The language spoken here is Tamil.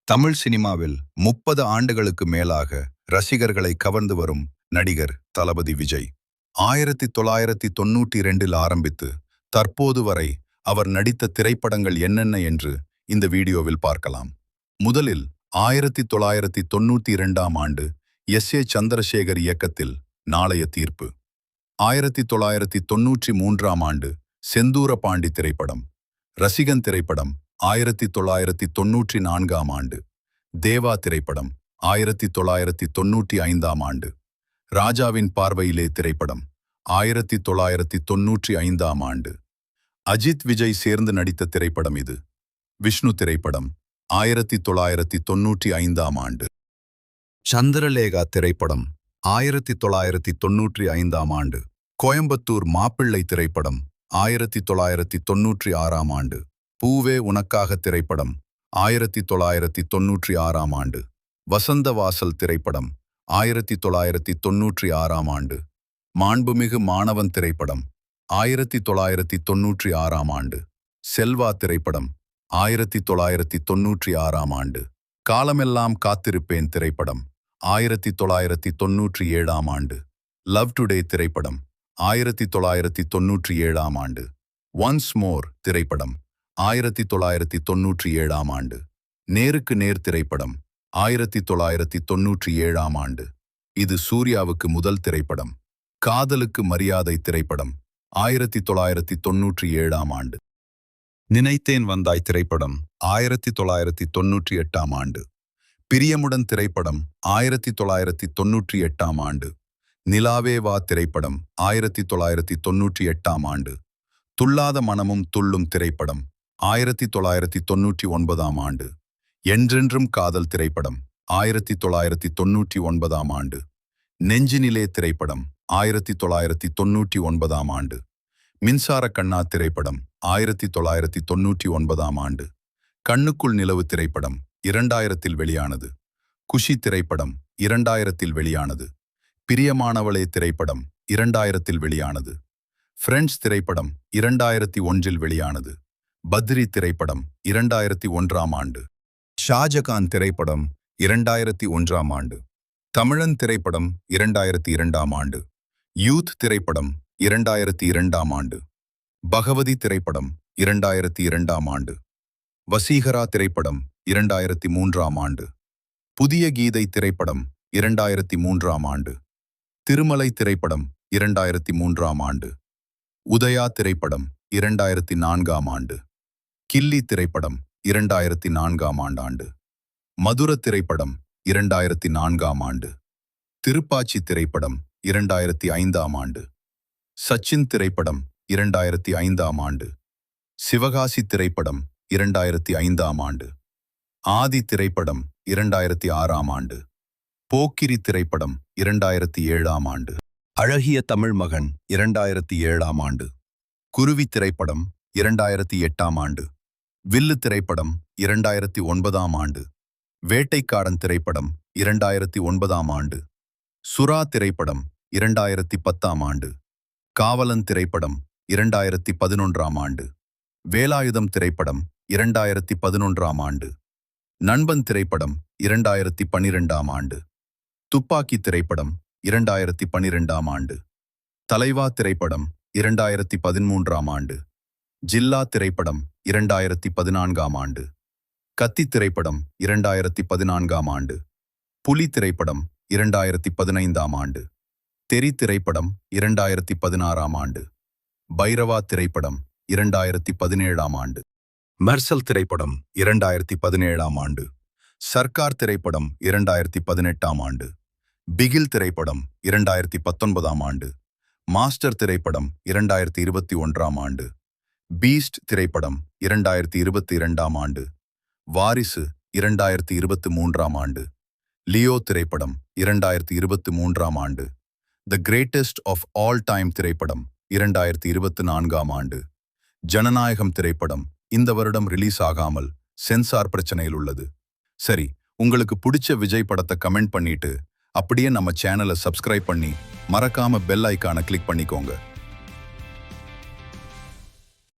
தமிழ் சினிமாவில் 30 ஆண்டுகளுக்கு மேலாக ரசிகர்களை கவர்ந்து வரும் நடிகர் தளபதி விஜய். 1992 ஆரம்பித்து தற்போது வரை அவர் நடித்த திரைப்படங்கள் என்னென்ன என்று இந்த வீடியோவில் பார்க்கலாம். முதலில் 1992 ஆண்டு எஸ்.ஏ. சந்திரசேகர் இயக்கத்தில் நாளைய தீர்ப்பு. 1993 ஆண்டு செந்தூர பாண்டி திரைப்படம். ரசிகன் திரைப்படம் 1994 ஆண்டு. தேவா திரைப்படம் 1995 ஆண்டு. ராஜாவின் பார்வையிலே திரைப்படம் 1995 ஆண்டு. அஜித் விஜய் சேர்ந்து நடித்த திரைப்படம் இது. விஷ்ணு திரைப்படம் 1995 ஆண்டு. சந்திரலேகா திரைப்படம் 1995 ஆண்டு. கோயம்புத்தூர் மாப்பிள்ளை திரைப்படம் 1996 ஆண்டு. பூவே உனக்காக திரைப்படம் 1996 ஆண்டு. வசந்த வாசல் திரைப்படம் 1996 ஆண்டு. மாண்புமிகு மாணவன் திரைப்படம் 1996 ஆண்டு. செல்வா திரைப்படம் 1996 ஆண்டு. காலமெல்லாம் காத்திருப்பேன் திரைப்படம் 1997 ஆண்டு. லவ் டுடே திரைப்படம் 1997 ஆண்டு. ஒன்ஸ் மோர் திரைப்படம் 1997 ஆண்டு. நேருக்கு நேர் திரைப்படம் 1997 ஆண்டு. இது சூர்யாவுக்கு முதல் திரைப்படம். காதலுக்கு மரியாதை திரைப்படம் 1997 ஆண்டு. நினைத்தேன் வந்தாய் திரைப்படம் 1998 ஆண்டு. பிரியமுடன் திரைப்படம் 1998 ஆண்டு. நிலாவே வா திரைப்படம் 1998 ஆண்டு. துள்ளாத மனமும் துள்ளும் திரைப்படம் 1999 ஆண்டு. என்றென்றும் காதல் திரைப்படம் 1999 ஆண்டு. நெஞ்சினிலே திரைப்படம் 1999 ஆண்டு. மின்சார கண்ணா திரைப்படம் 1999 ஆண்டு. கண்ணுக்குள் நிலவு திரைப்படம் 2000 வெளியானது. குஷி திரைப்படம் 2000 வெளியானது. பிரியமானவளே திரைப்படம் 2000 வெளியானது. ஃப்ரெண்ட்ஸ் திரைப்படம் 2001 வெளியானது. பத்ரி திரைப்படம் 2001 ஆண்டு. ஷாஜகான் திரைப்படம் 2001 ஆண்டு. தமிழன் திரைப்படம் 2002 ஆண்டு. யூத் திரைப்படம் 2002 ஆண்டு. பகவதி திரைப்படம் 2002 ஆண்டு. வசீகரா திரைப்படம் 2003 ஆண்டு. புதிய கீதை திரைப்படம் 2003 ஆண்டு. திருமலை திரைப்படம் 2003 ஆண்டு. உதயா திரைப்படம் 2004 ஆண்டு. கில்லி திரைப்படம் 2004 ஆண்டு. மதுர திரைப்படம் 2004 ஆண்டு. திருப்பாச்சி திரைப்படம் 2005 ஆண்டு. சச்சின் திரைப்படம் 2005 ஆண்டு. சிவகாசி திரைப்படம் 2005 ஆண்டு. ஆதி திரைப்படம் 2006 ஆண்டு. போக்கிரி திரைப்படம் 2007 ஆண்டு. அழகிய தமிழ் மகன் 2007 ஆண்டு. குருவி திரைப்படம் 2008 ஆண்டு. வில்லு திரைப்படம் 2009 ஆண்டு. வேட்டைக்காரன் திரைப்படம் 2009 ஆண்டு. சுறா திரைப்படம் 2010 ஆண்டு. காவலன் திரைப்படம் 2011 ஆண்டு. வேலாயுதம் திரைப்படம் 2011 ஆண்டு. நண்பன் திரைப்படம் 2012 ஆண்டு. துப்பாக்கி திரைப்படம் 2012 ஆண்டு. தலைவா திரைப்படம் 2013 ஆண்டு. ஜில்லா திரைப்படம் 2014 ஆண்டு. கத்தி திரைப்படம் 2014 ஆண்டு. புலி திரைப்படம் 2015 ஆண்டு. தெரி திரைப்படம் 2016 ஆண்டு. பைரவா திரைப்படம் 2017 ஆண்டு. மெர்சல் திரைப்படம் 2017 ஆண்டு. சர்க்கார் திரைப்படம் 2018 ஆண்டு. பிகில் திரைப்படம் 2019 ஆண்டு. மாஸ்டர் திரைப்படம் 2021 ஆண்டு. பீஸ்ட் திரைப்படம் 2022 ஆண்டு. வாரிசு 2023 ஆண்டு. லியோ திரைப்படம் 2023 ஆண்டு. The greatest of all time திரைப்படம் 2024 ஆண்டு. ஜனநாயகம் திரைப்படம் இந்த வருடம் ரிலீஸ் ஆகாமல் சென்சார் பிரச்சனையில் உள்ளது. சரி, உங்களுக்கு பிடிச்ச விஜய் படத்தை கமெண்ட் பண்ணிட்டு அப்படியே நம்ம சேனலை சப்ஸ்கிரைப் பண்ணி மறக்காம பெல் ஐகானை கிளிக் பண்ணிக்கோங்க.